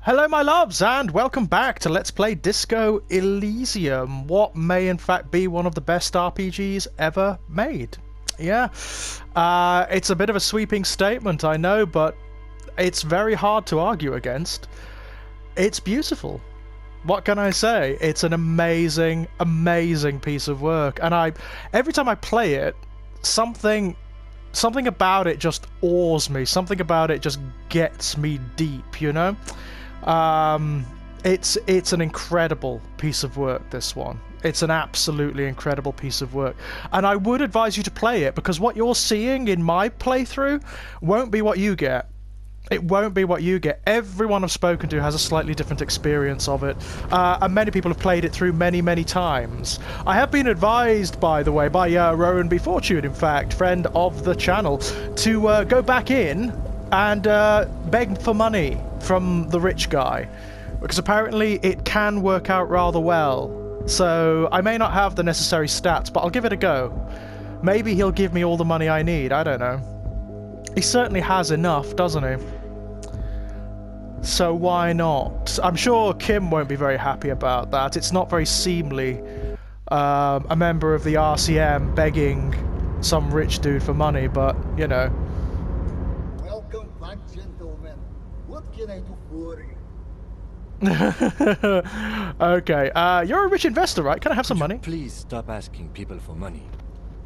Hello my loves and welcome back to Let's Play Disco Elysium, what may in fact be one of the best RPGs ever made. Yeah, it's a bit of a sweeping statement, I know, but it's very hard to argue against. It's beautiful. What can I say? It's an amazing, amazing piece of work, and every time I play it, something about it just awes me, something about it just gets me deep, you know? It's an incredible piece of work, this one. It's an absolutely incredible piece of work. And I would advise you to play it, because what you're seeing in my playthrough won't be what you get. It won't be what you get. Everyone I've spoken to has a slightly different experience of it, and many people have played it through many, many times. I have been advised, by the way, by Rowan B. Fortune, in fact, friend of the channel, to go back in and beg for money from the rich guy, because apparently it can work out rather well. So I may not have the necessary stats, but I'll give it a go. Maybe he'll give me all the money I need, I don't know. He certainly has enough, doesn't he? So why not? I'm sure Kim won't be very happy about that. It's not very seemly, a member of the RCM begging some rich dude for money, but, you know. Welcome back, gentlemen. What can I do for you? Okay, you're a rich investor, right? Can I have some money? Please stop asking people for money.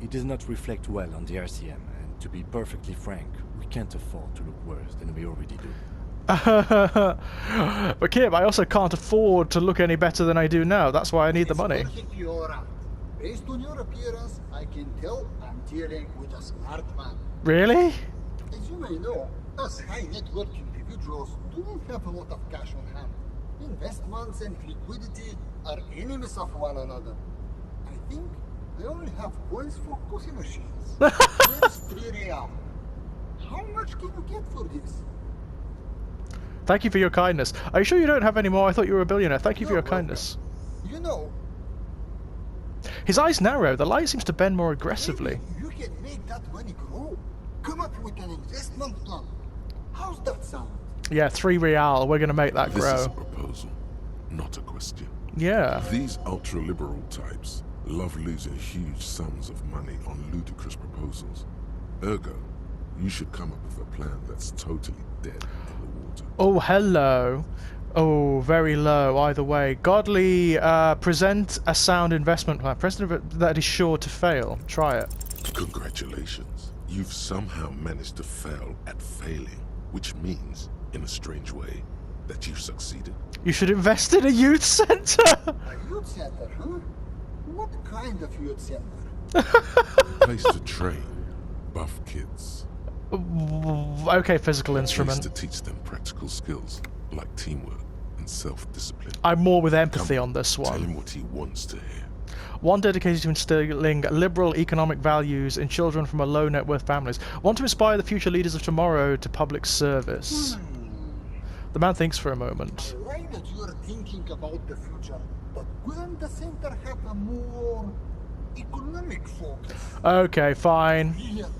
It does not reflect well on the RCM, and to be perfectly frank, we can't afford to look worse than we already do. But Kim, I also can't afford to look any better than I do now. That's why I need the money. Perfectly all right. Based on your appearance, I can tell I'm dealing with a smart man. Really? As you may know, us high net worth individuals don't have a lot of cash on hand. Investments and liquidity are enemies of one another. I think I only have coins for coffee machines. Here's 3 real. How much can you get for this? Thank you for your kindness. Are you sure you don't have any more? I thought you were a billionaire. Thank you for your kindness. You know, His eyes narrow. The light seems to bend more aggressively. maybe you can make that money grow. Come up with an investment plan. How's that sound? Yeah, 3 real. We're going to make that This is a grow. proposal, not a question. Yeah. These ultra-liberal types love losing huge sums of money on ludicrous proposals. Ergo, you should come up with a plan that's totally dead in the water. Oh, hello. Oh, very low, either way. Godly, present a sound investment plan. Present that is sure to fail. Try it. Congratulations. You've somehow managed to fail at failing, which means, in a strange way, that you've succeeded. You should invest in a youth centre! A youth center, huh? What kind of youth center? Place to train buff kids. Okay, physical Place instrument. to teach them practical skills, like teamwork and self-discipline. I'm more with empathy Come on this Tell one. him what he wants to hear. One dedicated to instilling liberal economic values in children from a low net worth families. One to inspire the future leaders of tomorrow to public service. The man thinks for a moment. I like that you're thinking about the future, but wouldn't the center have a more economic focus? Okay, fine. Brilliant.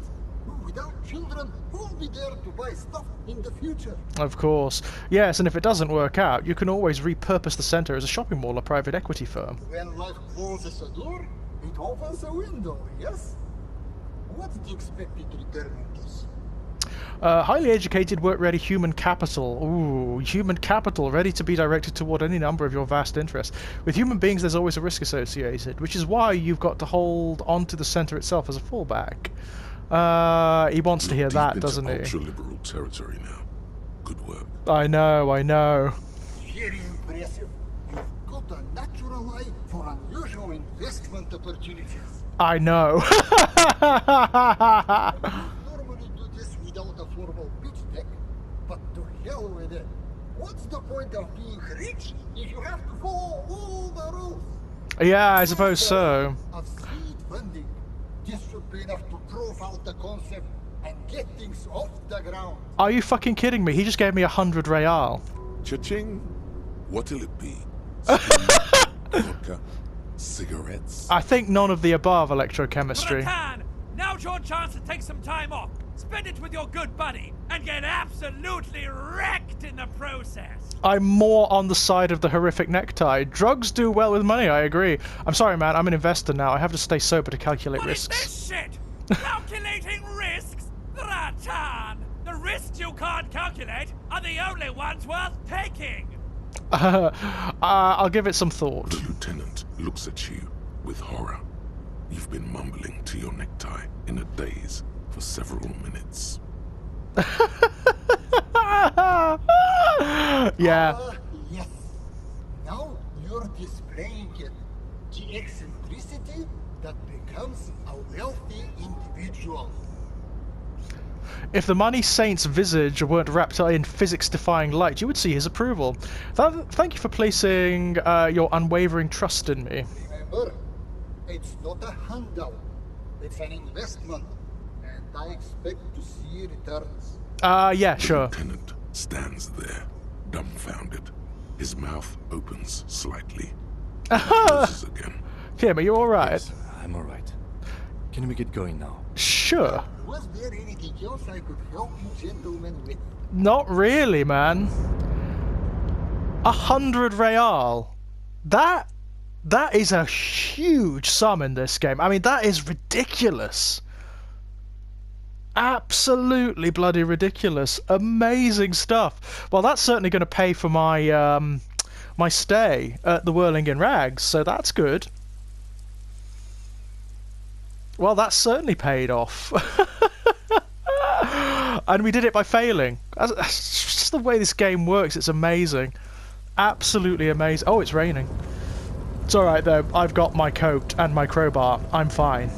Without children, who will be there to buy stuff in the future? Of course. Yes, and if it doesn't work out, you can always repurpose the centre as a shopping mall or private equity firm. When life closes a door, it opens a window, yes? What's the expected return on this? Highly educated, work-ready human capital. Ooh, human capital, ready to be directed toward any number of your vast interests. With human beings, there's always a risk associated, which is why you've got to hold on to the centre itself as a fallback. He wants to hear that, doesn't he? Ultra-liberal territory now. Good work. I know. Very impressive. You've got a natural eye for unusual investment opportunities. I know. Normally do this without a formal pitch deck, but to hell with it. What's the point of being rich if you have to follow all the rules? Yeah, I suppose so. Of seed funding. This should be enough to prove out the concept and get things off the ground. Are you fucking kidding me? He just gave me 100 real. Cha-ching. What'll it be? Vodka? Cigarettes? I think none of the above, electrochemistry. Now's your chance to take some time off. Spend it with your good buddy and get absolutely wrecked in the process. I'm more on the side of the horrific necktie. Drugs do well with money, I agree. I'm sorry, man, I'm an investor now. I have to stay sober to calculate What is risks. this shit? Calculating risks? Ratan! The risks you can't calculate are the only ones worth taking. I'll give it some thought. The lieutenant looks at you with horror. You've been mumbling to your necktie in a daze for several minutes. Yeah. Yes. Now you're displaying it. The eccentricity that becomes a wealthy individual. If the money saint's visage weren't wrapped in physics-defying light, you would see his approval. Thank you for placing your unwavering trust in me. Remember, it's not a handout. It's an investment. And I expect to see returns. Yeah, The sure. lieutenant stands there, dumbfounded. His mouth opens slightly. Closes again. Kim, are you alright? Yes, I'm alright. Can we get going now? Sure. Was there anything else I could help you gentlemen with? Not really, man. 100 real. That is a huge sum in this game. I mean, that is ridiculous. Absolutely bloody ridiculous. Amazing stuff. Well, that's certainly going to pay for my my stay at the Whirling in Rags, so that's good. Well, that's certainly paid off. And we did it by failing. That's just the way this game works. It's amazing. Absolutely amazing. Oh, it's raining. It's alright though. I've got my coat and my crowbar. I'm fine.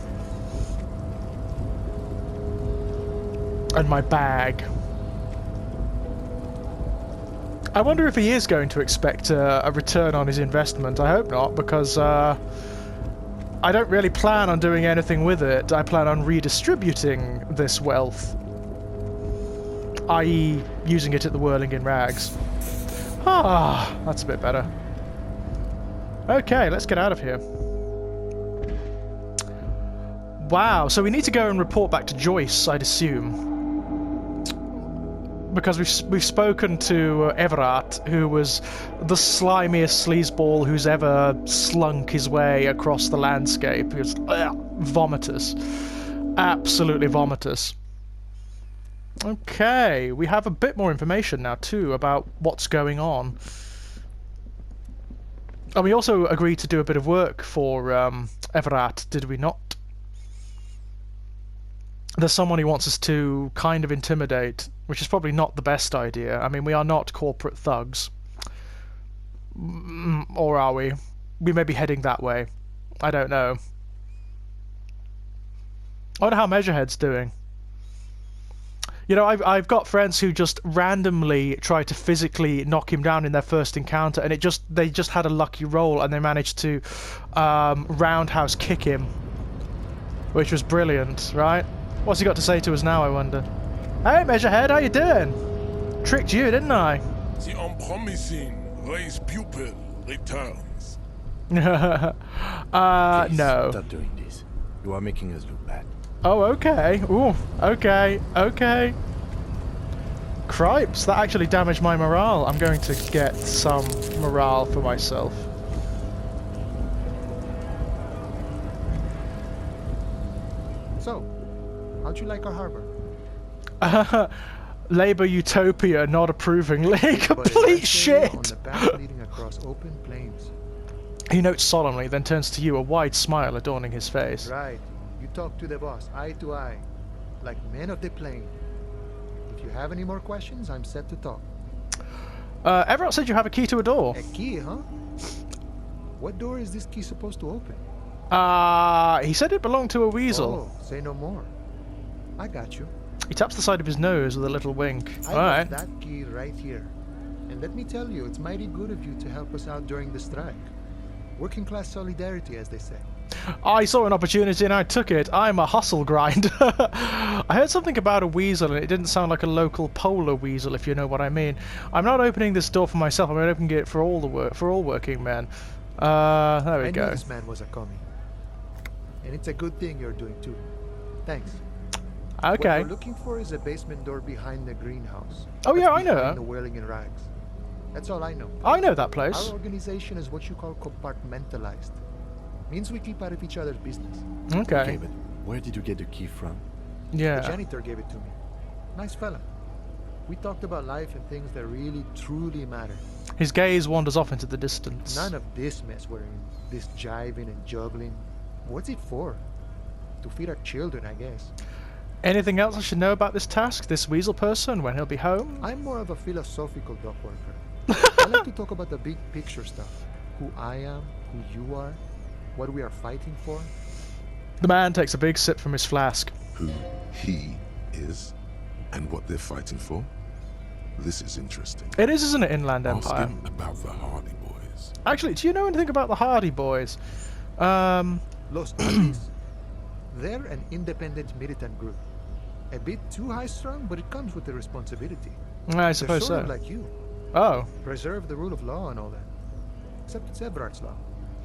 And my bag. I wonder if he is going to expect a return on his investment. I hope not, because I don't really plan on doing anything with it. I plan on redistributing this wealth, i.e. using it at the Whirling in Rags. Ah, that's a bit better. Okay, let's get out of here. Wow, so we need to go and report back to Joyce, I'd assume. Because we've spoken to Everard, who was the slimiest sleazeball who's ever slunk his way across the landscape. He was vomitous. Absolutely vomitous. Okay, we have a bit more information now too about what's going on. And we also agreed to do a bit of work for Everard, did we not? There's someone he wants us to kind of intimidate, which is probably not the best idea. I mean, we are not corporate thugs. Or are we? We may be heading that way. I don't know. I wonder how Measurehead's doing. You know, I've got friends who just randomly try to physically knock him down in their first encounter, and they just had a lucky roll, and they managed to roundhouse kick him, which was brilliant, right? What's he got to say to us now, I wonder? Hey, Measurehead, how you doing? Tricked you, didn't I? The unpromising race pupil returns. Please, No. Stop doing this. You are making us look bad. Oh, okay. Ooh, okay, okay. Cripes, that actually damaged my morale. I'm going to get some morale for myself. So, how'd you like our harbor? Labour utopia, not approvingly. But Complete it's area on shit! the path leading across open plains. He notes solemnly, then turns to you, a wide smile adorning his face. Right. You talk to the boss, eye to eye, like men of the plain. If you have any more questions, I'm set to talk. Everett said you have a key to a door. A key, huh? What door is this key supposed to open? He said it belonged to a weasel. Oh, say no more. I got you. He taps the side of his nose with a little wink. I got Alright. that key right here. And let me tell you, it's mighty good of you to help us out during the strike. Working class solidarity, as they say. I saw an opportunity and I took it. I'm a hustle grinder. I heard something about a weasel and it didn't sound like a local polar weasel, if you know what I mean. I'm not opening this door for myself. I'm opening it for all working men. There we I go. knew this man was a commie. And it's a good thing you're doing too. Thanks. What Okay. we're looking for is a basement door behind the greenhouse. Oh, yeah, I know behind that. the Whirling in Rags. That's all I know. I know that Our place. organization is what you call compartmentalized. Means we keep out of each other's business. Okay, Okay. but where did you get the key from? The Yeah. janitor gave it to me. Nice fella. We talked about life and things that really, truly matter. His gaze wanders off into the distance. None of this mess we're in. This jiving and juggling. What's it for? To feed our children, I guess. Anything else I should know about this task, this weasel person, when he'll be home? I'm more of a philosophical dock worker. I like to talk about the big picture stuff. Who I am, who you are, what we are fighting for. The man takes a big sip from his flask. Who he is and what they're fighting for? This is interesting. It is, isn't it, Inland Ask Empire? him about the Hardy Boys. Actually, do you know anything about the Hardy Boys? Los Hardys. They're an independent militant group. A bit too high-strung, but it comes with the responsibility. I They're suppose sort so. of like you. Oh. Preserve the rule of law and all that. Except it's Everard's law.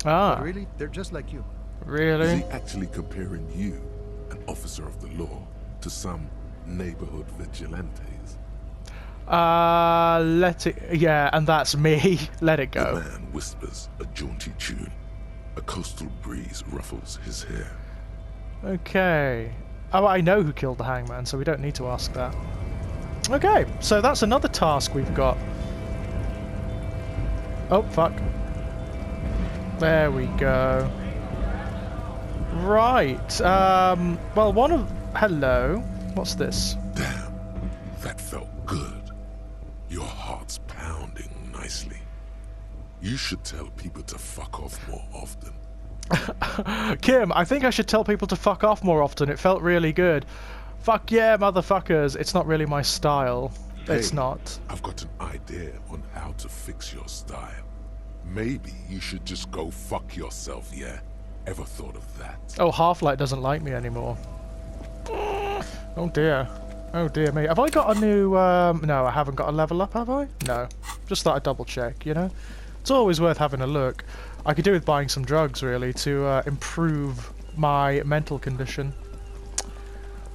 Ah. But really, they're just like you. Is Really? he actually comparing you, an officer of the law, to some neighborhood vigilantes? Let it... Yeah, and that's me. Let it The go. man whispers a jaunty tune. A coastal breeze ruffles his hair. Okay. Oh, I know who killed the hangman, so we don't need to ask that. Okay, so that's another task we've got. Oh, fuck. There we go. Right, well, one of... Hello. What's this? Damn, that felt good. Your heart's pounding nicely. You should tell people to fuck off more often. Kim, I think I should tell people to fuck off more often. It felt really good. Fuck yeah, motherfuckers. It's not really my style. It's Hey, not. I've got an idea on how to fix your style. Maybe you should just go fuck yourself, yeah? Ever thought of that? Oh, Half-Light doesn't like me anymore. Oh dear. Oh dear me. Have I got a new... No, I haven't got a level up, have I? No. Just thought I'd double check, you know? It's always worth having a look. I could do with buying some drugs, really, to improve my mental condition.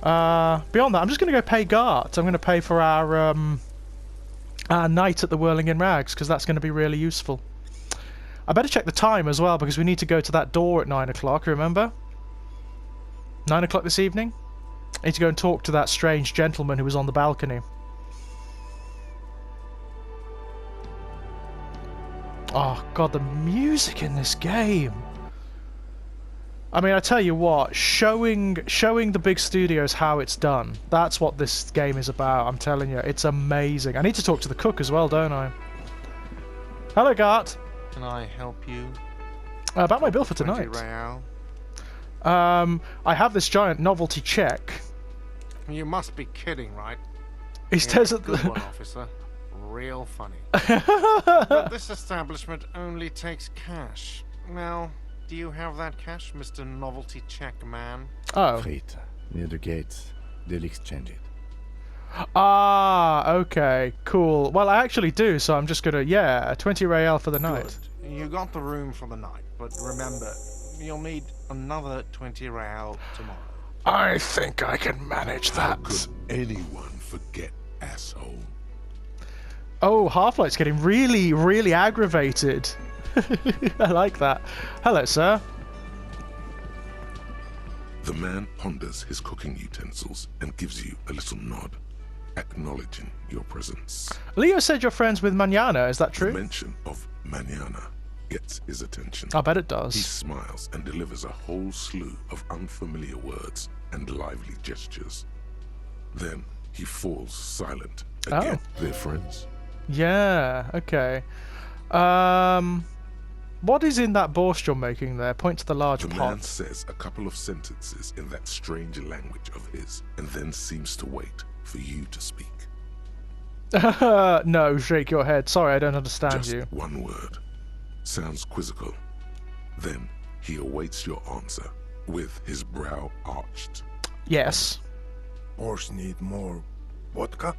Beyond that, I'm just going to go pay Gart. I'm going to pay for our night at the Whirling in Rags, because that's going to be really useful. I better check the time as well, because we need to go to that door at 9 o'clock, remember? 9 o'clock this evening? I need to go and talk to that strange gentleman who was on the balcony. Oh god, the music in this game. I mean, I tell you what, showing the big studios how it's done, that's what this game is about, I'm telling you. It's amazing. I need to talk to the cook as well, don't I? Hello, Gart. Can I help you? About my bill for 20 tonight. real. I have this giant novelty check. You must be kidding, right? He says Yeah, at good the... one, officer. Real funny. But this establishment only takes cash. Now, do you have that cash, Mr. Novelty Check Man? Oh. Right, near the gates. They'll exchange it. Ah, okay, cool. Well, I actually do, so I'm just gonna, yeah, 20 real for the night. Good. You got the room for the night, but remember, you'll need another 20 real tomorrow. I think I can manage How that. could anyone forget, asshole? Oh, Half-Light's getting really, really aggravated. I like that. Hello, sir. The man ponders his cooking utensils and gives you a little nod, acknowledging your presence. Leo said you're friends with Manana, is that The true? mention of manana gets his attention. I bet it He does. smiles and delivers a whole slew of unfamiliar words and lively gestures. Then he falls silent. Again, they're friends. Yeah, okay. What is in that borscht you're making there? Point to the large The man pot. says a couple of sentences in that strange language of his, and then seems to wait for you to speak. No, shake your head. Sorry, I don't understand Just you. one word. Sounds quizzical. Then he awaits your answer, with his brow arched. Yes. Boss need more vodka?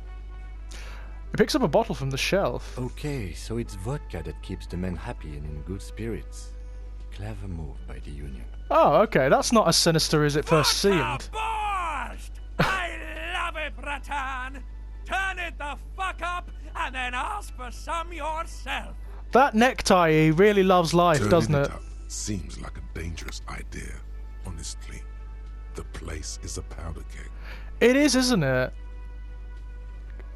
He picks up a bottle from the shelf. Okay, so it's vodka that keeps the men happy and in good spirits. Clever move by the Union. Oh, okay. That's not as sinister as it first seemed. Borscht! I Rattan! Turn it the fuck up and then ask for some yourself! That necktie, he really loves life, Turning doesn't it? up seems like a dangerous idea, honestly. The place is a powder keg. It is, isn't it?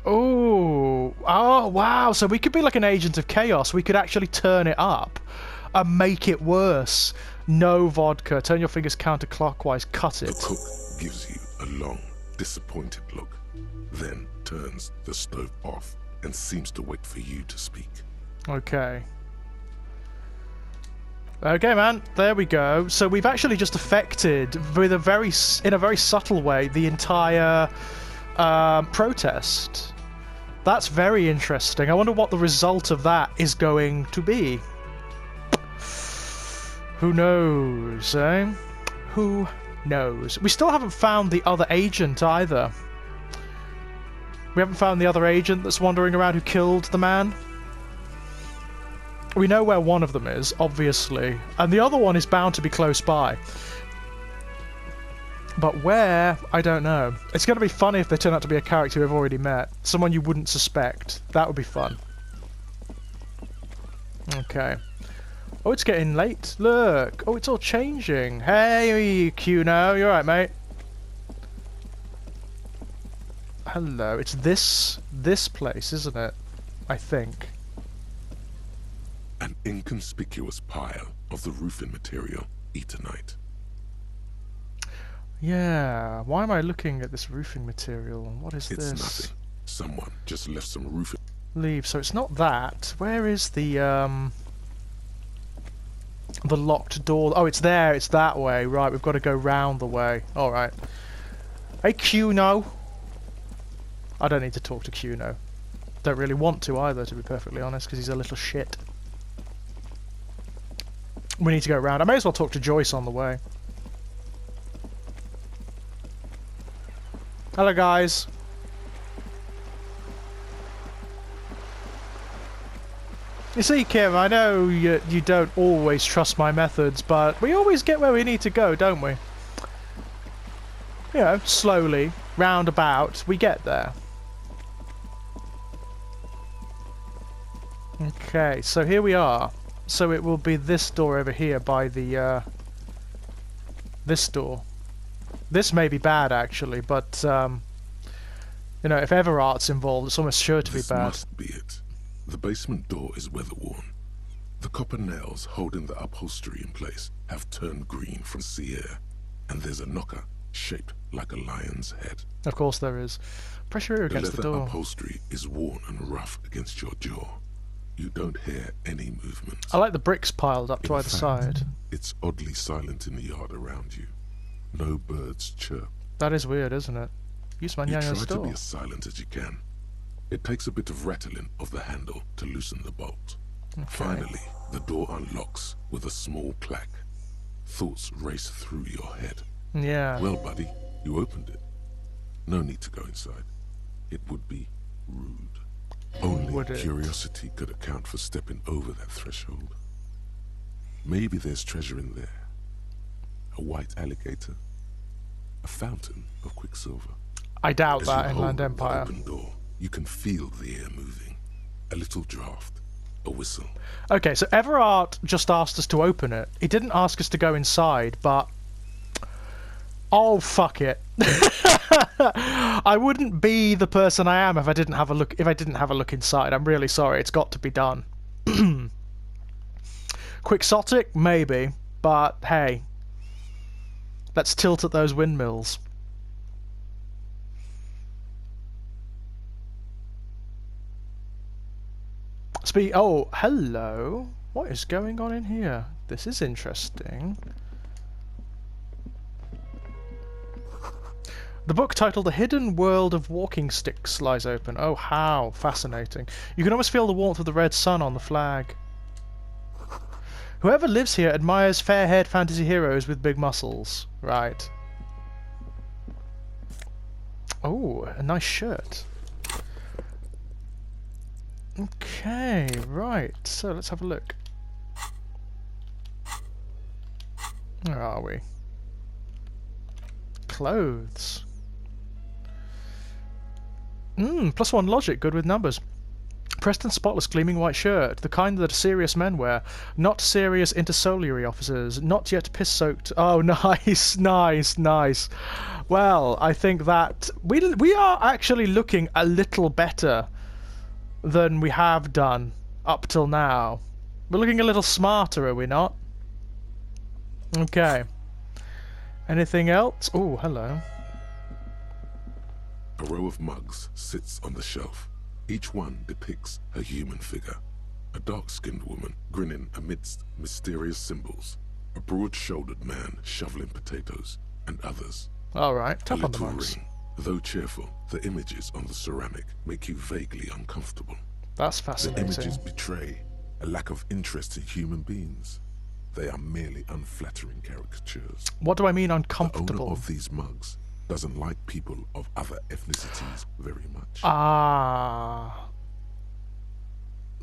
Oh, wow. So we could be like an agent of chaos. We could actually turn it up and make it worse. No vodka. Turn your fingers counterclockwise. Cut it. The cook gives you a long, disappointed look, then turns the stove off and seems to wait for you to speak. Okay. Okay, man. There we go. So we've actually just affected, in a very subtle way, the entire protest. That's very interesting. I wonder what the result of that is going to be. Who knows, eh? Who knows? We still haven't found the other agent either. We haven't found the other agent that's wandering around who killed the man. We know where one of them is, obviously, and the other one is bound to be close by. But where? I don't know. It's going to be funny if they turn out to be a character we've already met. Someone you wouldn't suspect. That would be fun. Okay. Oh, it's getting late. Look. Oh, it's all changing. Hey, Cuno. You alright, mate? Hello. It's this place, isn't it? I think. An inconspicuous pile of the roofing material, Eternite. Yeah, why am I looking at this roofing material? What is It's this? nothing. Someone just left some roofing. Leave. So it's not that. Where is the locked door? Oh, it's there. It's that way. Right, we've got to go round the way. All right. Hey, Cuno. I don't need to talk to Cuno. Don't really want to either, to be perfectly honest, because he's a little shit. We need to go round. I may as well talk to Joyce on the way. Hello, guys. You see, Kim, I know you don't always trust my methods, but we always get where we need to go, don't we? You know, slowly, roundabout, we get there. Okay, so here we are. So it will be this door over here by the, this door. This may be bad, actually, but, you know, if Everart's involved, it's almost sure to be bad. This must be it. The basement door is weather-worn. The copper nails holding the upholstery in place have turned green from sea air, and there's a knocker shaped like a lion's head. Of course there is. Pressure here against the leather door. upholstery is worn and rough against your jaw. You don't hear any movement. I like the bricks piled up to In either fact, side. It's oddly silent in the yard around you. No birds chirp. That is weird, isn't it? Use my You try nyanya's to door. be as silent as you can. It takes a bit of rattling of the handle to loosen the bolt. Okay. Finally, the door unlocks with a small clack. Thoughts race through your head. Yeah. Well, buddy, you opened it. No need to go inside. It would be rude. Only Would it? curiosity could account for stepping over that threshold. Maybe there's treasure in there. A white alligator. A fountain of quicksilver. I doubt As that you in hold Land the Empire. open door, you can feel the air moving. A little draft. A whistle. Okay, so Everard just asked us to open it. He didn't ask us to go inside, but... Oh, fuck it. I wouldn't be the person I am if I didn't have a look inside. I'm really sorry. It's got to be done. Quixotic? Maybe. But, hey. Let's tilt at those windmills. Oh, hello. What is going on in here? This is interesting. The book titled The Hidden World of Walking Sticks lies open. Oh, how fascinating. You can almost feel the warmth of the red sun on the flag. Whoever lives here admires fair-haired fantasy heroes with big muscles. Right. Oh, a nice shirt. Okay, right. So let's have a look. Where are we? Clothes. +1 logic, good with numbers. Preston spotless gleaming white shirt, the kind that serious men wear, not serious intersolary officers, not yet piss-soaked. Oh, nice, nice, nice. Well, I think that we are actually looking a little better than we have done up till now. We're looking a little smarter, are we not? Okay. Anything else? Oh, hello. A row of mugs sits on the shelf. Each one depicts a human figure. A dark-skinned woman grinning amidst mysterious symbols. A broad-shouldered man shoveling potatoes, and others. Alright, A tap on the little mugs. ring. Though cheerful, the images on the ceramic make you vaguely uncomfortable. That's The fascinating. images betray a lack of interest in human beings. They are merely unflattering caricatures. What do I mean The uncomfortable? owner of these mugs doesn't like people of other ethnicities very much. Ah.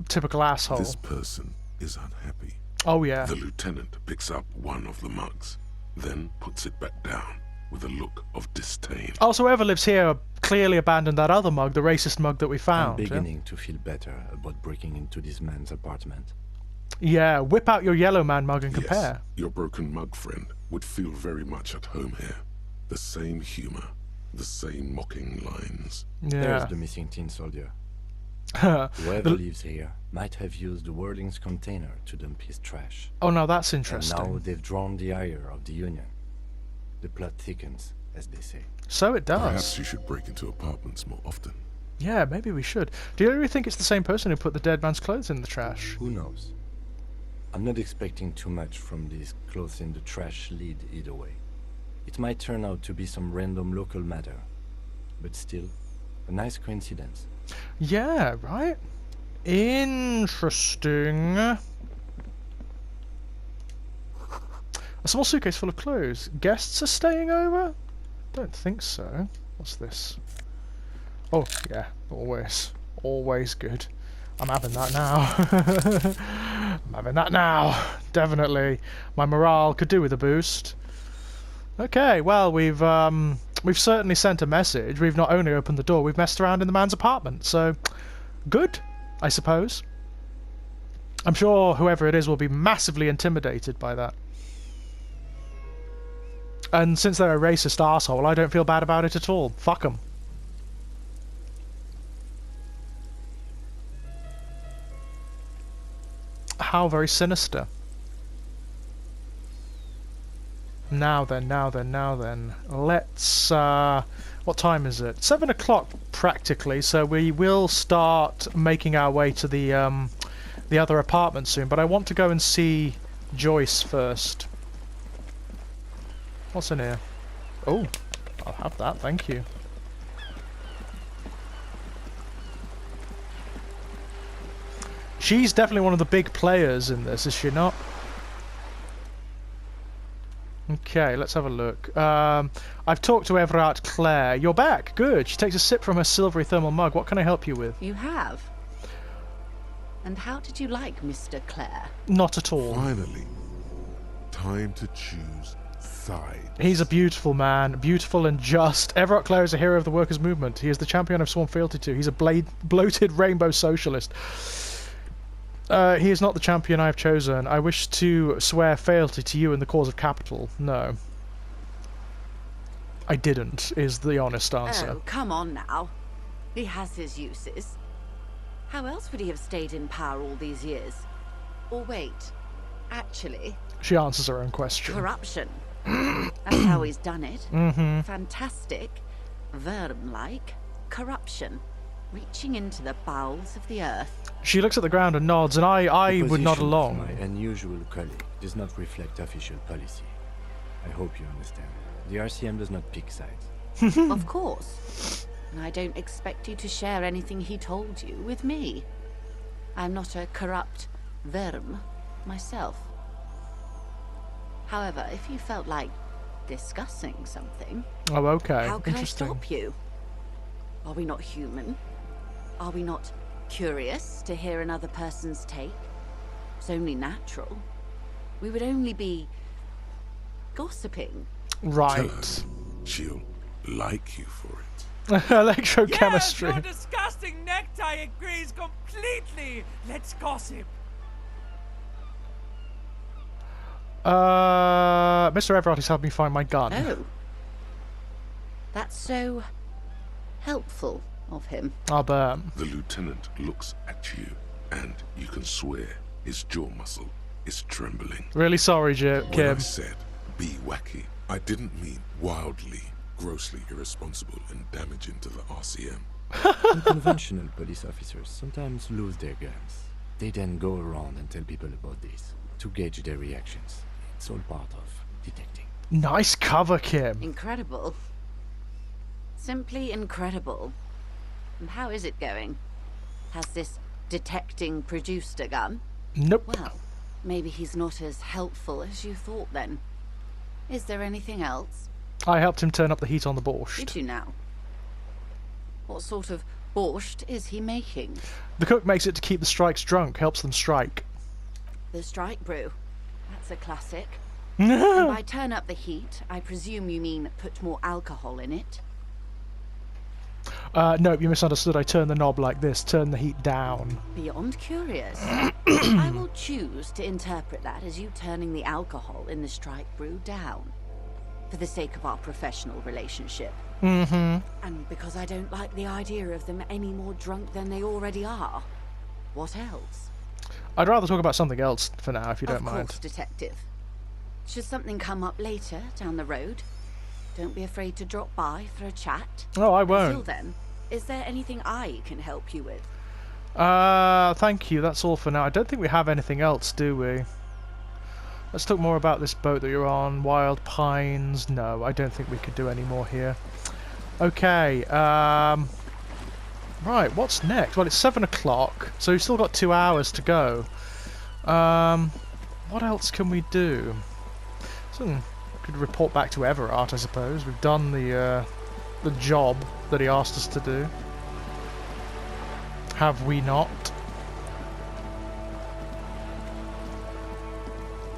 Typical asshole. This person is unhappy. Oh yeah. The lieutenant picks up one of the mugs, then puts it back down with a look of disdain. Also, whoever lives here clearly abandoned that other mug, the racist mug that we I'm found. beginning to feel better about breaking into this man's apartment. Yeah, whip out your yellow man mug and Yes, compare. your broken mug friend would feel very much at home here. The same humor, the same mocking lines. Yeah. There's the missing tin soldier. Whoever lives here might have used the Whirling's container to dump his trash. Oh no, that's And interesting. now they've drawn the ire of the Union. The plot thickens, as they say. So it does. Perhaps you should break into apartments more often. Yeah, maybe we should. Do you really think it's the same person who put the dead man's clothes in the trash? Who knows? I'm not expecting too much from these clothes in the trash lead either way. It might turn out to be some random local matter, but still, a nice coincidence. Yeah, right? Interesting. A small suitcase full of clothes. Guests are staying over? Don't think so. What's this? Oh, yeah, always. Always good. I'm having that now. I'm having that now. Definitely. My morale could do with a boost. Okay, well, we've certainly sent a message. We've not only opened the door, we've messed around in the man's apartment. So, good, I suppose. I'm sure whoever it is will be massively intimidated by that. And since they're a racist arsehole, I don't feel bad about it at all. Fuck them. How very sinister. Now then. Let's, what time is it? 7 o'clock practically, so we will start making our way to the other apartment soon, but I want to go and see Joyce first. What's in here? Oh, I'll have that, thank you. She's definitely one of the big players in this, is she not? Okay, let's have a look. I've talked to Everard Clare. You're back. Good. She takes a sip from her silvery thermal mug. What can I help you with? You have? And how did you like Mr. Clare? Not at all. Finally, time to choose sides. He's a beautiful man, beautiful and just. Everard Clare is a hero of the workers' movement. He is the champion I've sworn fealty to. He's a bloated rainbow socialist. He is not the champion I have chosen. I wish to swear fealty to you in the cause of capital. No. I didn't, is the honest answer. Oh, come on now. He has his uses. How else would he have stayed in power all these years? Or wait, actually... She answers her own question. Corruption. That's how he's done it. Mm-hmm. Fantastic, Verm-like corruption. Reaching into the bowels of the earth. She looks at the ground and nods, and I would nod The position of along. My unusual colleague does not reflect official policy. I hope you understand. The RCM does not pick sides. Of course. And I don't expect you to share anything he told you with me. I'm not a corrupt Verm myself. However, if you felt like discussing something... Oh, okay. How can I Interesting. stop you? Are we not human? Are we not curious to hear another person's take? It's only natural. We would only be gossiping. Tell Right. her she'll like you for it. Electrochemistry. Yes, your disgusting necktie agrees completely. Let's gossip. Mr. Everard has helped me find my gun. Oh. That's so helpful of him. I'll bet. The lieutenant looks at you, and you can swear his jaw muscle is trembling. Really sorry, When Kim. I said be wacky, I didn't mean wildly, grossly irresponsible and damaging to the RCM. Unconventional police officers sometimes lose their guns. They then go around and tell people about this to gauge their reactions. It's all part of detecting. Nice cover, Kim. Incredible. Simply incredible. And how is it going? Has this detecting produced a gun? Nope. Well, maybe he's not as helpful as you thought then. Is there anything else? I helped him turn up the heat on the borscht. Did you now? What sort of borscht is he making? The cook makes it to keep the strikes drunk, helps them strike. The strike brew. That's a classic. And by turn up the heat, I presume you mean put more alcohol in it? Nope, you misunderstood. I turn the knob like this, turn the heat down. Beyond curious. I will choose to interpret that as you turning the alcohol in the strike brew down. For the sake of our professional relationship. Mm-hmm. And because I don't like the idea of them any more drunk than they already are. What else? I'd rather talk about something else for now, if you don't Of mind. course, detective. Should something come up later, down the road, don't be afraid to drop by for a chat. Oh, I Until won't. then, is there anything I can help you with? Thank you. That's all for now. I don't think we have anything else, do we? Let's talk more about this boat that you're on. Wild Pines. No, I don't think we could do any more here. Okay, right, what's next? Well, it's 7 o'clock, so we've still got 2 hours to go. What else can we do? So, we could report back to Everard, I suppose. We've done the job that he asked us to do. Have we not?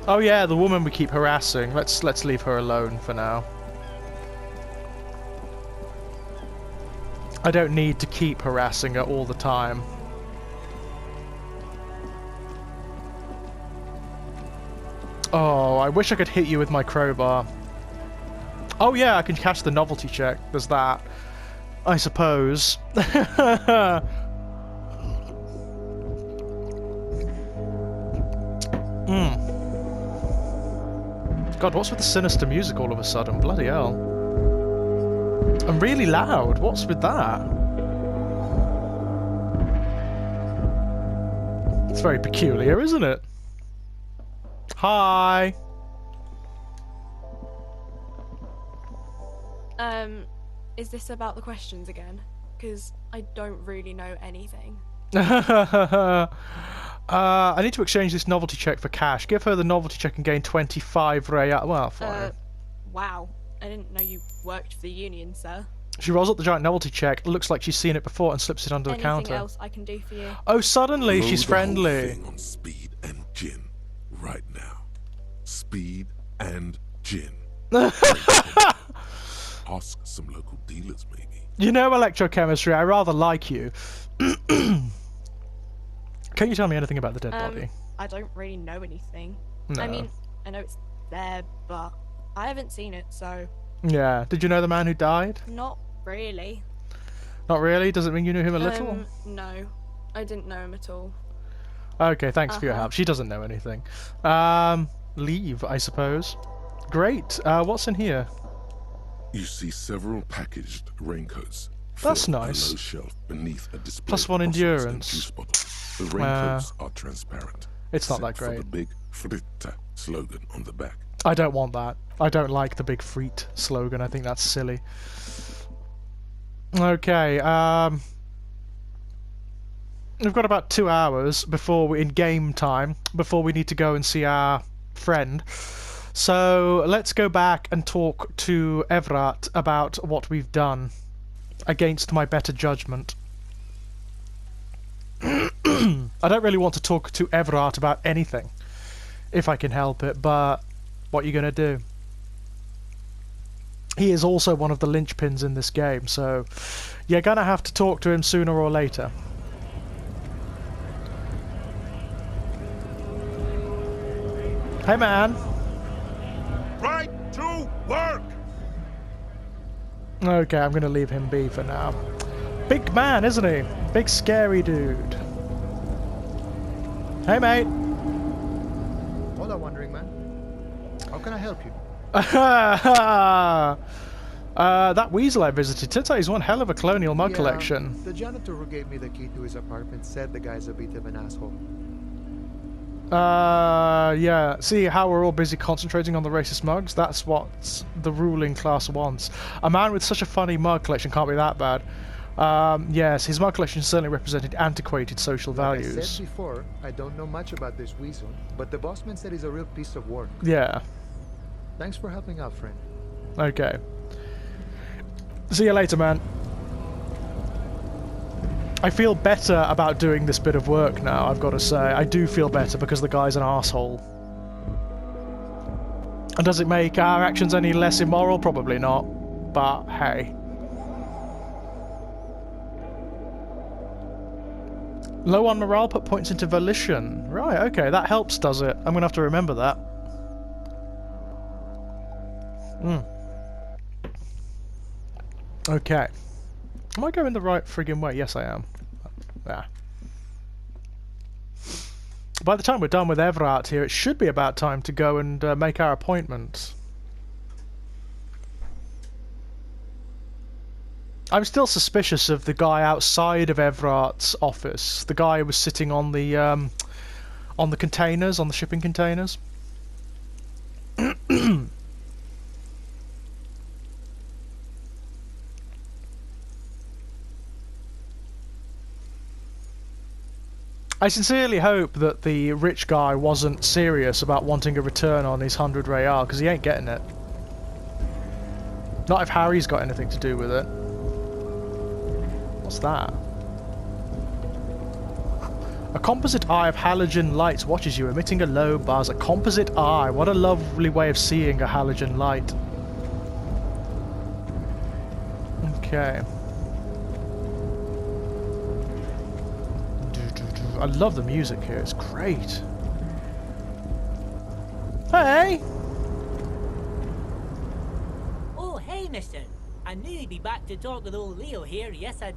Oh yeah, the woman we keep harassing. Let's leave her alone for now. I don't need to keep harassing her all the time. Oh, I wish I could hit you with my crowbar. Oh yeah, I can catch the novelty check. There's that. I suppose. God, what's with the sinister music all of a sudden? Bloody hell. And really loud. What's with that? It's very peculiar, isn't it? Hi. Is this about the questions again? Because I don't really know anything. I need to exchange this novelty check for cash. Give her the novelty check and gain 25 real. Well, fine. Wow. I didn't know you worked for the union, sir. She rolls up the giant novelty check. Looks like she's seen it before and slips it under the counter. Anything else I can do for you? Oh, suddenly Throw she's the whole friendly. thing on speed and gin right now. Speed and gin. Ask some local dealers, maybe. You know, electrochemistry, I rather like you. Can you tell me anything about the dead body? I don't really know anything. No. I mean, I know it's there, but I haven't seen it, so... Yeah. Did you know the man who died? Not really. Not really? Does it mean you knew him a little? No. I didn't know him at all. Okay, thanks for your help. She doesn't know anything. Leave, I suppose. Great. What's in here? You see several packaged raincoats. That's filled on nice. a low shelf beneath a display Plus of 1 bottles and endurance. juice bottles. The raincoats are transparent. It's not except that great. For the big Fritta slogan on the back. I don't want that. I don't like the big Freet slogan. I think that's silly. Okay, we've got about 2 hours before in game time, before we need to go and see our friend. So let's go back and talk to Everard about what we've done against my better judgment. I don't really want to talk to Everard about anything, if I can help it, but what are you going to do? he is also one of the linchpins in this game, so you're gonna have to talk to him sooner or later. Hey man! Right to work! Okay, I'm gonna leave him be for now. Big man, isn't he? Big scary dude. Hey mate! Hola, wandering man. How can I help you? That weasel I visited, turns out he's one hell of a colonial mug collection. The janitor who gave me the key to his apartment said the guy's a bit of an asshole. Yeah. See how we're all busy concentrating on the racist mugs? That's what the ruling class wants. A man with such a funny mug collection can't be that bad. Yes, his mug collection certainly represented antiquated social values. Like I said before, I don't know much about this weasel, but the bossman said he's a real piece of work. Yeah. Thanks for helping out, friend. Okay. See you later, man. I feel better about doing this bit of work now, I've got to say. I do feel better because the guy's an arsehole. And does it make our actions any less immoral? Probably not. But, hey. Low on morale, put points into volition. Right, okay, that helps, does it? I'm going to have to remember that. Okay. Am I going the right friggin' way? Yes, I am. Yeah. By the time we're done with Everard here, it should be about time to go and make our appointment. I'm still suspicious of the guy outside of Everard's office. The guy who was sitting on the containers, on the shipping containers. I sincerely hope that the rich guy wasn't serious about wanting a return on his 100 Rayal, because he ain't getting it. Not if Harry's got anything to do with it. What's that? A composite eye of halogen lights watches you, emitting a low buzz. A composite eye. What a lovely way of seeing a halogen light. Okay. I love the music here, it's great. Hey! Oh, hey, mister. I knew you'd be back to talk with old Leo here. Yes, I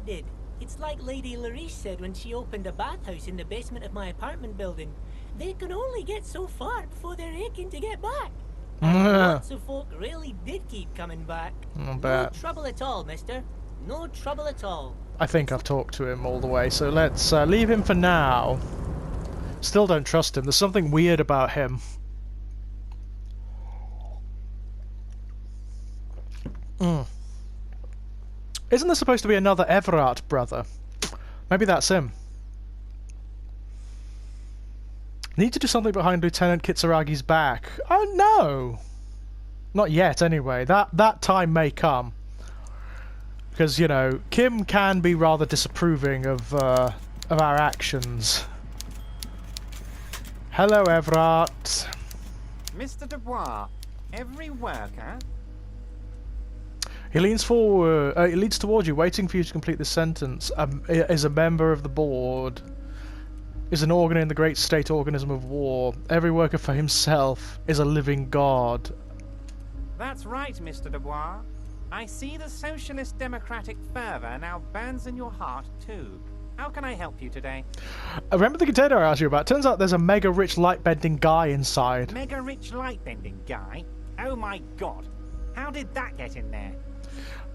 did. It's like Lady Larice said when she opened a bathhouse in the basement of my apartment building. They can only get so far before they're aching to get back. And lots of folk really did keep coming back. No trouble at all, mister. No trouble at all. I think I've talked to him all the way, so let's leave him for now. Still don't trust him. There's something weird about him. Isn't there supposed to be another Everard brother? Maybe that's him. Need to do something behind Lieutenant Kitsaragi's back. Oh no! Not yet, anyway. That time may come. Because, you know, Kim can be rather disapproving of our actions. Hello, Everard. Mr. Dubois, every worker... He leans forward. He leads towards you, waiting for you to complete this sentence. Is a member of the board. Is an organ in the great state organism of war. Every worker for himself is a living god. That's right, Mr. Dubois. I see the socialist democratic fervour now burns in your heart too. How can I help you today? Remember the container I asked you about? Turns out there's a mega rich light bending guy inside. Mega rich light bending guy? Oh my god. How did that get in there?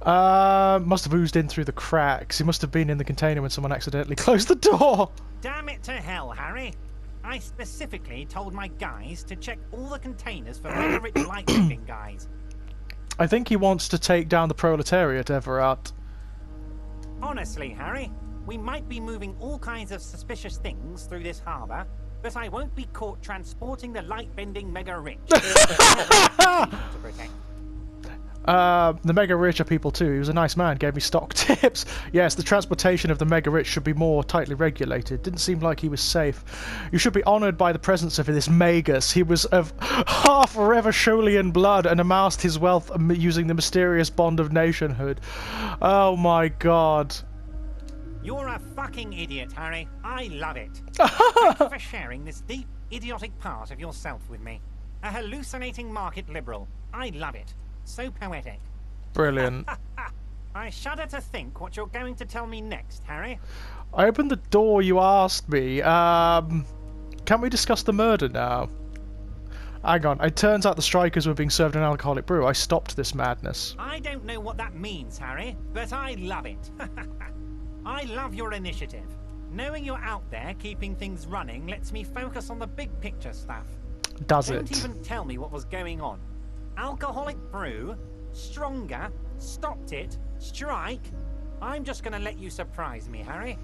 Must have oozed in through the cracks. He must have been in the container when someone accidentally closed the door. Damn it to hell, Harry. I specifically told my guys to check all the containers for mega rich light bending guys. I think he wants to take down the proletariat, Everard. Honestly, Harry, we might be moving all kinds of suspicious things through this harbour, but I won't be caught transporting the light-bending mega rich. The mega rich are people too. He was a nice man, gave me stock tips. Yes, the transportation of the mega rich should be more tightly regulated. Didn't seem like he was safe. You should be honoured by the presence of this Magus. He was of half Revacholian blood and amassed his wealth using the mysterious bond of nationhood. Oh my god. You're a fucking idiot, Harry. I love it. Thank you for sharing this deep, idiotic part of yourself with me. A hallucinating market liberal. I love it. So poetic. Brilliant. I shudder to think what you're going to tell me next, Harry. I opened the door you asked me. Can we discuss the murder now? Hang on. It turns out the strikers were being served an alcoholic brew. I stopped this madness. I don't know what that means, Harry, but I love it. I love your initiative. Knowing you're out there keeping things running lets me focus on the big picture stuff. Does Don't it? even tell me what was going on. Alcoholic brew, stronger, stopped it, strike. I'm just gonna let you surprise me, Harry.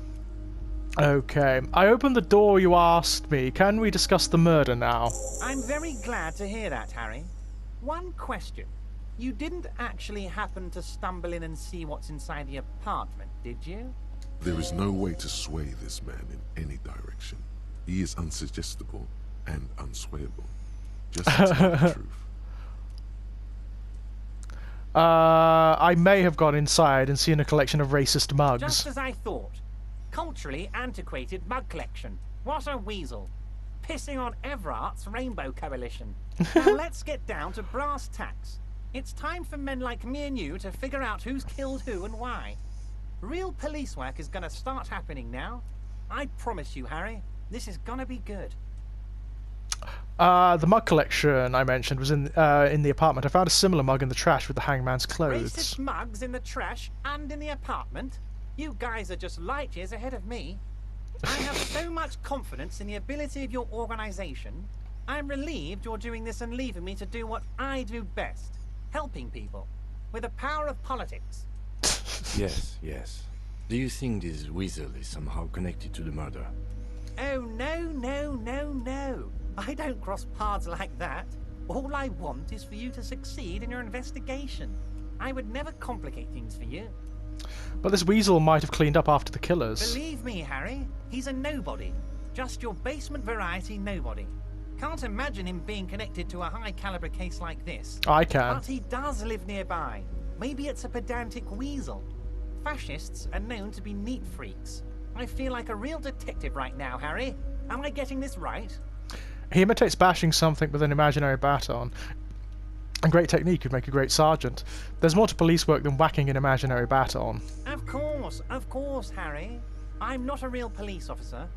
Okay. I opened the door you asked me. Can we discuss the murder now? I'm very glad to hear that, Harry. One question. You didn't actually happen to stumble in and see what's inside the apartment, did you? There is no way to sway this man in any direction. He is unsuggestible and unswayable. Just to tell the truth. I may have gone inside and seen a collection of racist mugs. Just as I thought. Culturally antiquated mug collection. What a weasel. Pissing on Everart's Rainbow Coalition. Now let's get down to brass tacks. It's time for men like me and you to figure out who's killed who and why. Real police work is gonna start happening now. I promise you, Harry, this is gonna be good. The mug collection I mentioned was in the apartment. I found a similar mug in the trash with the hangman's clothes. Racist mugs in the trash and in the apartment? You guys are just light years ahead of me. I have so much confidence in the ability of your organization. I'm relieved you're doing this and leaving me to do what I do best. Helping people. With the power of politics. Yes, yes. Do you think this weasel is somehow connected to the murder? Oh, no. I don't cross paths like that. All I want is for you to succeed in your investigation. I would never complicate things for you. But this weasel might have cleaned up after the killers. Believe me, Harry, he's a nobody. Just your basement variety nobody. Can't imagine him being connected to a high-caliber case like this. I can. But he does live nearby. Maybe it's a pedantic weasel. Fascists are known to be neat freaks. I feel like a real detective right now, Harry. Am I getting this right? He imitates bashing something with an imaginary baton. A great technique would make a great sergeant. There's more to police work than whacking an imaginary baton. Of course, Harry. I'm not a real police officer.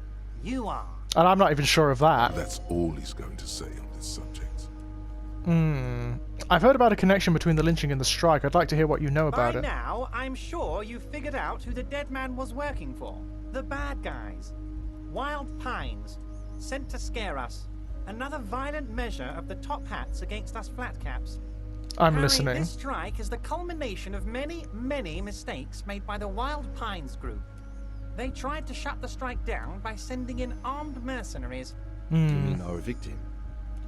You are. And I'm not even sure of that. That's all he's going to say on this subject. I've heard about a connection between the lynching and the strike. I'd like to hear what you know about By it. now, I'm sure you've figured out who the dead man was working for. The bad guys. Wild Pines. Sent to scare us. Another violent measure of the top hats against us flatcaps. I'm Harry, listening. This strike is the culmination of many, many mistakes made by the Wild Pines group. They tried to shut the strike down by sending in armed mercenaries. You mean our victim?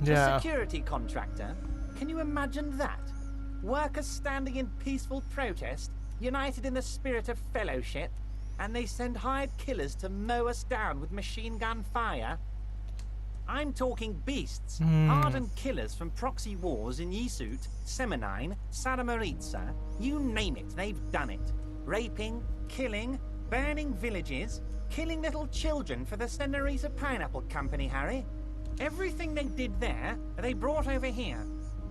Yeah. A security contractor. Can you imagine that? Workers standing in peaceful protest, united in the spirit of fellowship, and they send hired killers to mow us down with machine gun fire? I'm talking beasts, hardened killers from proxy wars in Yisut, Semenine, Saramaritsa, you name it, they've done it. Raping, killing, burning villages, killing little children for the Senorita Pineapple Company, Harry. Everything they did there, they brought over here.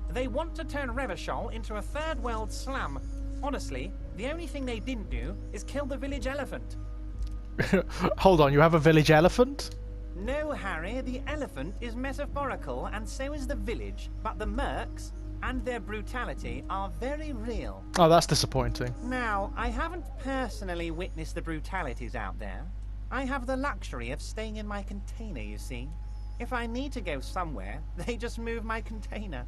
They want to turn Revachol into a third world slum. Honestly, the only thing they didn't do is kill the village elephant. Hold on, you have a village elephant? No, Harry, the elephant is metaphorical and so is the village, but the mercs and their brutality are very real. Oh, that's disappointing. Now, I haven't personally witnessed the brutalities out there. I have the luxury of staying in my container, you see. If I need to go somewhere, they just move my container.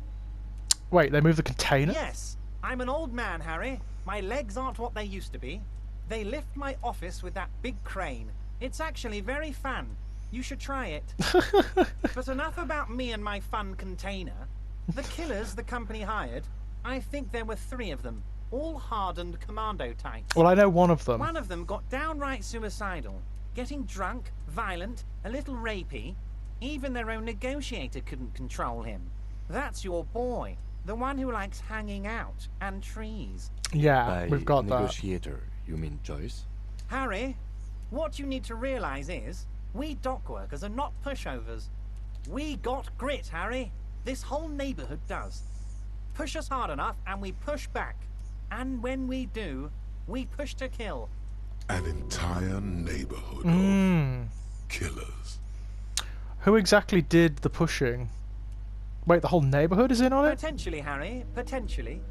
Wait, they move the container? Yes, I'm an old man, Harry. My legs aren't what they used to be. They lift my office with that big crane. It's actually very fun. You should try it. But enough about me and my fun container. The killers the company hired, I think there were 3 of them, all hardened commando types. Well, I know one of them. One of them got downright suicidal, getting drunk, violent, a little rapey. Even their own negotiator couldn't control him. That's your boy, the one who likes hanging out and trees. Yeah, By we've got that. negotiator, you mean Joyce? Harry, what you need to realize is, we dock workers are not pushovers. We got grit, Harry. This whole neighborhood does. Push us hard enough and we push back. And when we do, we push to kill. An entire neighborhood of killers. Who exactly did the pushing? Wait, the whole neighborhood is in on it? Potentially, Harry, potentially.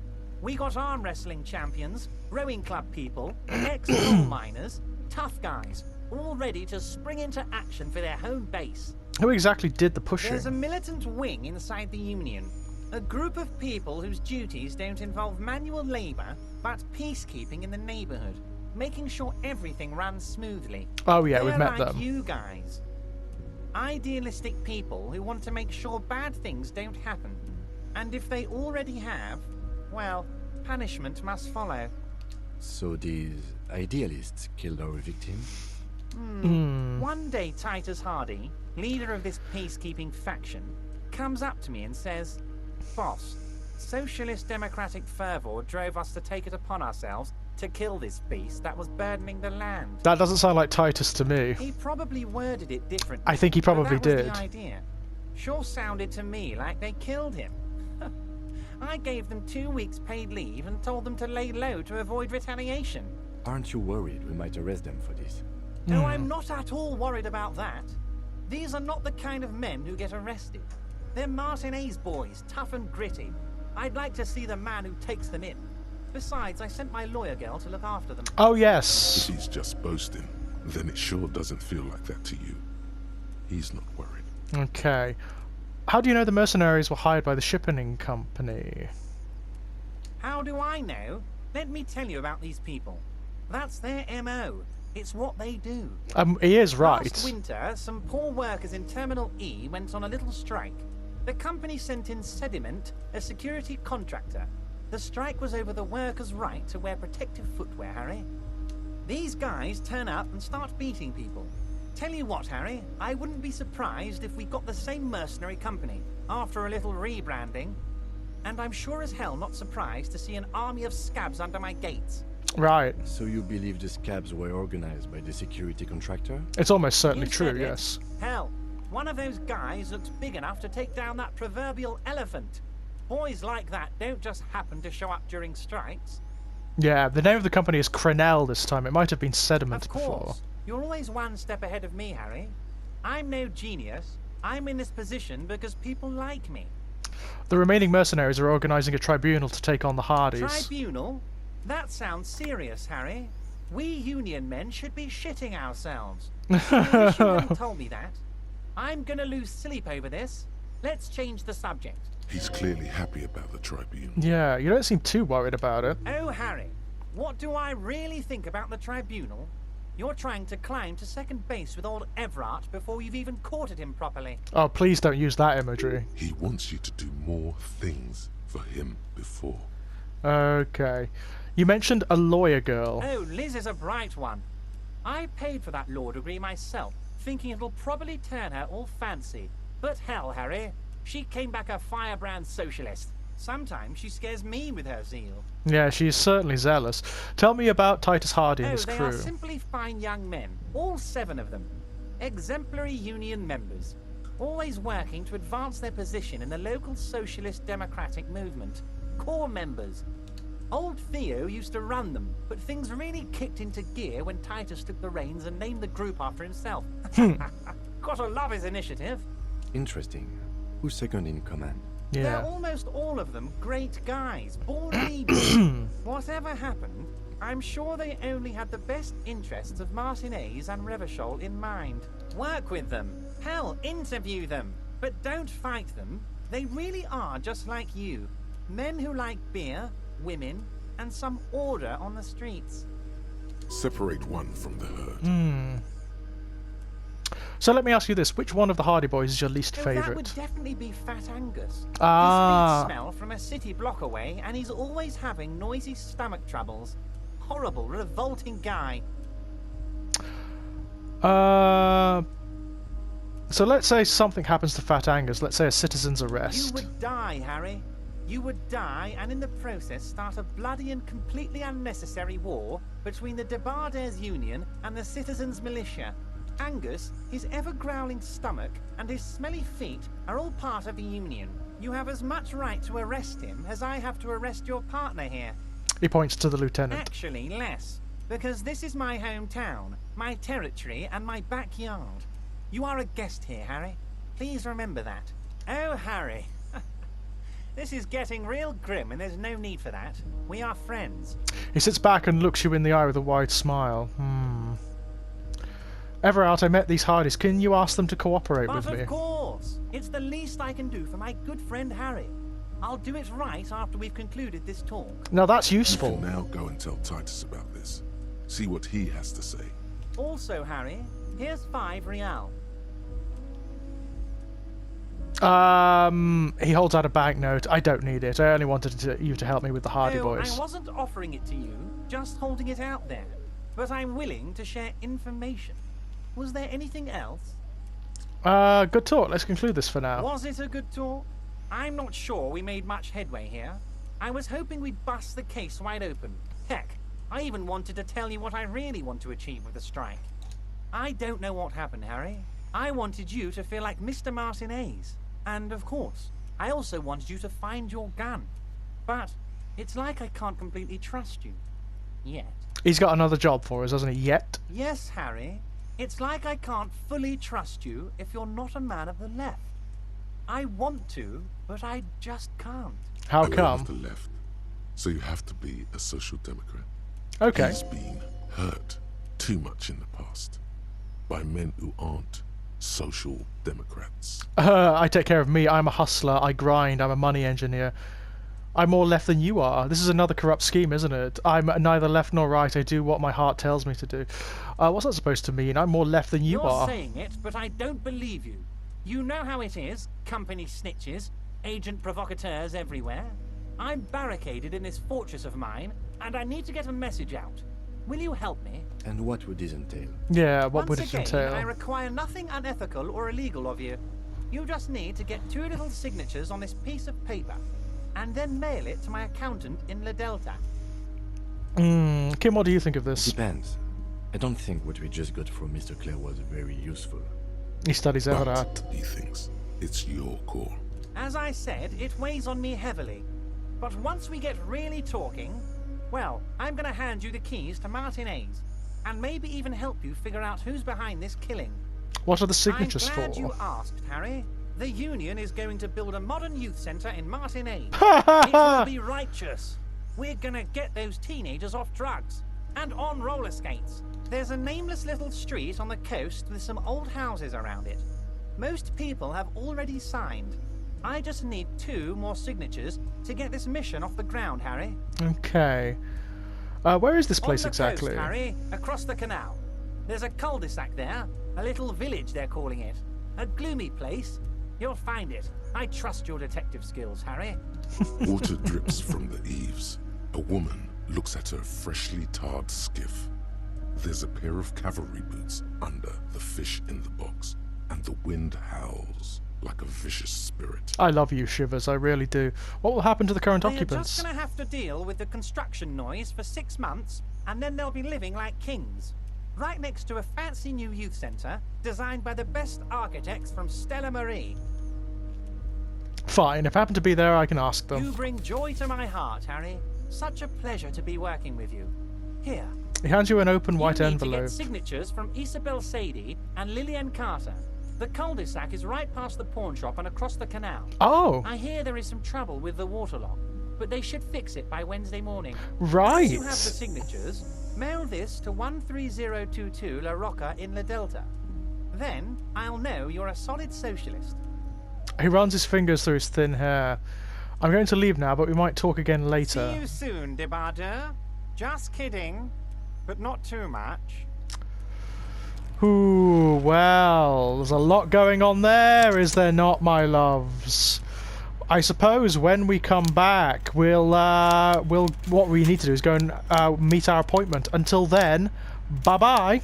We got arm wrestling champions, rowing club people, ex-coal miners, tough guys, all ready to spring into action for their home base. Who exactly did the pushing? There's a militant wing inside the Union. A group of people whose duties don't involve manual labor, but peacekeeping in the neighborhood, making sure everything runs smoothly. Oh yeah, we've They're met like them. you guys. Idealistic people who want to make sure bad things don't happen. And if they already have, well, punishment must follow. So these idealists killed our victim? One day Titus Hardy, leader of this peacekeeping faction, comes up to me and says, "Boss, socialist democratic fervor drove us to take it upon ourselves to kill this beast that was burdening the land." That doesn't sound like Titus to me. He probably worded it differently. I think he probably but that was did. the idea. Sure sounded to me like they killed him. I gave them 2 weeks paid leave and told them to lay low to avoid retaliation. Aren't you worried we might arrest them for this? No, I'm not at all worried about that. These are not the kind of men who get arrested. They're Martinez boys, tough and gritty. I'd like to see the man who takes them in. Besides, I sent my lawyer girl to look after them. Oh yes. If he's just boasting, then it sure doesn't feel like that to you. He's not worried. Okay. How do you know the mercenaries were hired by the shipping company? How do I know? Let me tell you about these people. That's their MO. It's what they do. He is right. Last winter, some poor workers in Terminal E went on a little strike. The company sent in Sediment, a security contractor. The strike was over the workers' right to wear protective footwear, Harry. These guys turn up and start beating people. Tell you what, Harry, I wouldn't be surprised if we got the same mercenary company after a little rebranding. And I'm sure as hell not surprised to see an army of scabs under my gates. Right. So you believe the scabs were organized by the security contractor? It's almost certainly You true, said it. yes. Hell, one of those guys looks big enough to take down that proverbial elephant. Boys like that don't just happen to show up during strikes. Yeah, the name of the company is Crenell this time. It might have been Sediment Of before. course. You're always one step ahead of me, Harry. I'm no genius. I'm in this position because people like me. The remaining mercenaries are organizing a tribunal to take on the Hardys. Tribunal? That sounds serious, Harry. We Union men should be shitting ourselves. I wish you hadn't told me that. I'm gonna lose sleep over this. Let's change the subject. He's clearly happy about the tribunal. Yeah, you don't seem too worried about it. Oh, Harry, what do I really think about the tribunal? You're trying to climb to second base with old Everard before you've even courted him properly. Oh, please don't use that imagery. He wants you to do more things for him before. Okay. You mentioned a lawyer girl. Oh, Liz is a bright one. I paid for that law degree myself, thinking it'll probably turn her all fancy. But hell, Harry, she came back a firebrand socialist. Sometimes she scares me with her zeal. Yeah, she's certainly zealous. Tell me about Titus Hardy and Oh, his they crew. are simply fine young men, all 7 of them. Exemplary Union members, always working to advance their position in the local socialist democratic movement. Core members. Old Theo used to run them, but things really kicked into gear when Titus took the reins and named the group after himself. Gotta love his initiative. Interesting. Who's second in command? They're Yeah. almost all of them great guys, born leaders. Whatever happened, I'm sure they only had the best interests of Martinez and Revachol in mind. Work with them. Hell, interview them. But don't fight them. They really are just like you. Men who like beer, women, and some order on the streets. Separate one from the herd. So let me ask you this: which one of the Hardy Boys is your least Oh, that would favourite? definitely be Fat Angus. Ah. His feet smell from a city block away, and he's always having noisy stomach troubles. Horrible, revolting guy. So let's say something happens to Fat Angus. Let's say a citizen's arrest. You would die, Harry. You would die, and in the process start a bloody and completely unnecessary war between the Debardairs Union and the Citizens' Militia. Angus, his ever-growling stomach, and his smelly feet are all part of the Union. You have as much right to arrest him as I have to arrest your partner here. He points to the lieutenant. Actually, less. Because this is my hometown, my territory, and my backyard. You are a guest here, Harry. Please remember that. Oh, Harry. This is getting real grim, and there's no need for that. We are friends. He sits back and looks you in the eye with a wide smile. Everard, I met these Hardys. Can you ask them to cooperate with me? But of course. It's the least I can do for my good friend Harry. I'll do it right after we've concluded this talk. Now that's You useful. can now go and tell Titus about this. See what he has to say. Also, Harry, here's 5 real. He holds out a banknote. I don't need it. I only wanted you to help me with the Hardy No, Boys. I wasn't offering it to you, just holding it out there. But I'm willing to share information. Was there anything else? Good talk. Let's conclude this for now. Was it a good talk? I'm not sure we made much headway here. I was hoping we'd bust the case wide open. Heck, I even wanted to tell you what I really want to achieve with the strike. I don't know what happened, Harry. I wanted you to feel like Mr. Martinez. And, of course, I also wanted you to find your gun. But it's like I can't completely trust you. Yet. He's got another job for us, hasn't he? Yet? Yes, Harry. It's like I can't fully trust you if you're not a man of the left. I want to, but I just can't. How A man come? of the left. So you have to be a social democrat. Okay. He's been hurt too much in the past by men who aren't social democrats. I take care of me. I'm a hustler. I grind. I'm a money engineer. I'm more left than you are. This is another corrupt scheme, isn't it? I'm neither left nor right. I do what my heart tells me to do. What's that supposed to mean? I'm more left than you You're are. saying it, but I don't believe you. You know how it is. Company snitches, agent provocateurs everywhere. I'm barricaded in this fortress of mine, and I need to get a message out. Will you help me? And what would this entail? Yeah, what would Once it again, entail? I require nothing unethical or illegal of you. You just need to get 2 little signatures on this piece of paper, and then mail it to my accountant in La Delta. Kim, what do you think of this? Depends. I don't think what we just got from Mr. Clare was very useful. He studies Everard. But he thinks it's your call. As I said, it weighs on me heavily. But once we get really talking, well, I'm going to hand you the keys to Martinez, and maybe even help you figure out who's behind this killing. What are the signatures I'm glad for? you asked, Harry. The Union is going to build a modern youth centre in Martinez. It will be righteous. We're gonna get those teenagers off drugs and on roller skates. There's a nameless little street on the coast with some old houses around it. Most people have already signed. I just need 2 more signatures to get this mission off the ground, Harry. Okay. Where is this place On the exactly? coast, Harry, across the canal. There's a cul-de-sac there, a little village they're calling it. A gloomy place. You'll find it. I trust your detective skills, Harry. Water drips from the eaves. A woman looks at her freshly tarred skiff. There's a pair of cavalry boots under the fish in the box, and the wind howls like a vicious spirit. I love you, Shivers. I really do. What will happen to the current They're occupants? just gonna have to deal with the construction noise for 6 months, and then they'll be living like kings. Right next to a fancy new youth centre, designed by the best architects from Stella Marie. Fine. If I happen to be there, I can ask them. You bring joy to my heart, Harry. Such a pleasure to be working with you. Here. He hands you an open white you need envelope. to get signatures from Isabel Sadie and Lillian Carter. The cul-de-sac is right past the pawn shop and across the canal. Oh. I hear there is some trouble with the waterlock, but they should fix it by Wednesday morning. Right. Once you have the signatures, mail this to 13022 La Rocca in La Delta. Then I'll know you're a solid socialist. He runs his fingers through his thin hair. I'm going to leave now, but we might talk again later. See you soon, Debardeur. Just kidding, but not too much. Ooh, well, there's a lot going on there, is there not, my loves? I suppose when we come back, we'll what we need to do is go and meet our appointment. Until then, bye-bye.